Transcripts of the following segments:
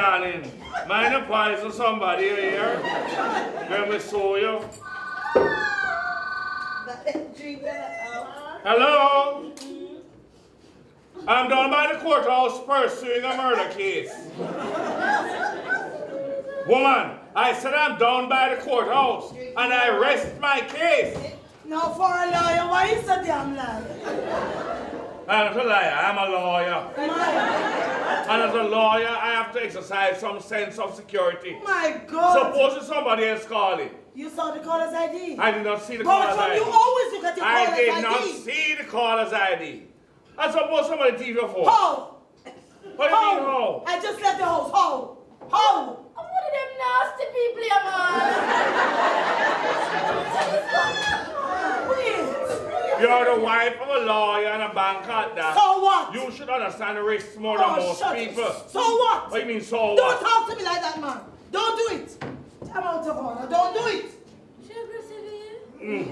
darling. Mind the pies of somebody here. When we saw you. Hello? I'm down by the courthouse pursuing a murder case. Woman, I said I'm down by the courthouse and I rest my case. Now for a lawyer, why is a damn liar? I'm not a liar, I'm a lawyer. And as a lawyer, I have to exercise some sense of security. My God. Suppose somebody else calling. You saw the caller's ID? I did not see the caller's ID. You always look at your caller's ID. I did not see the caller's ID. I suppose somebody TV your phone. How? What do you mean how? I just left the house. How? How? I'm one of them nasty people, yeah, man. Wait. You're the wife of a lawyer and a bank at that. So what? You should understand the risks more than most people. So what? What do you mean, so what? Don't talk to me like that, man. Don't do it. I'm out of order. Don't do it. She aggressive here?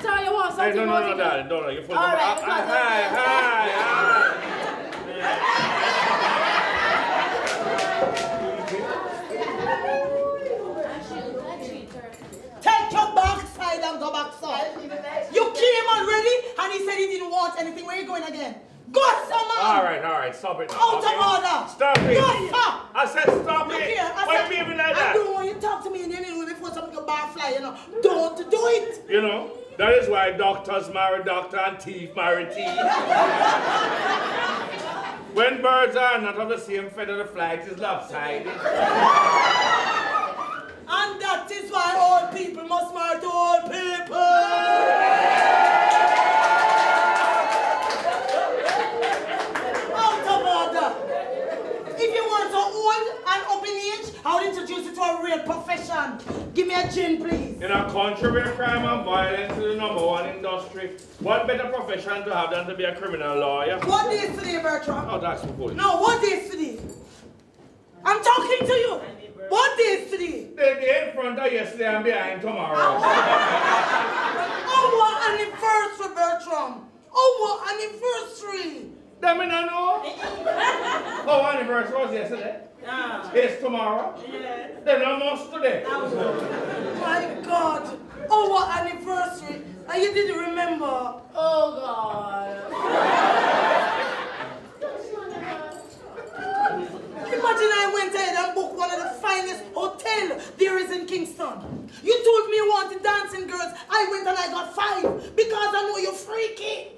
Sorry, you want something more? No, darling, don't. You're full of... All right, Hi. Take your backside and go back, son. You came already and he said he didn't want anything. Where are you going again? Go, son, man. All right, stop it now. Out of order. Stop it. No, stop. I said stop it. Why you behaving like that? I don't want you to talk to me in any way before something go bar fly, you know. Don't do it. You know, that is why doctors marry doctor and thief marry thief. When birds are not of the same feather, the flight is lopsided. And that is why all people must marry to all people. Out of order. If you weren't so old and up in age, I would introduce you to a real profession. Give me a gin, please. In a country where crime and violence is the #1 industry, what better profession to have than to be a criminal lawyer? What day is today, Bertram? Oh, that's good. No, what day is today? I'm talking to you. What day is today? The day in front of yesterday and behind tomorrow. Oh, what anniversary, Bertram. Oh, what anniversary. Let me not know. Oh, anniversary was yesterday. It's tomorrow. Yeah. Then almost today. My God. Oh, what anniversary. And you didn't remember. Oh, God. Imagine I went ahead and booked one of the finest hotels there is in Kingston. You told me you wanted dancing girls. I went and I got 5 because I know you're freaky.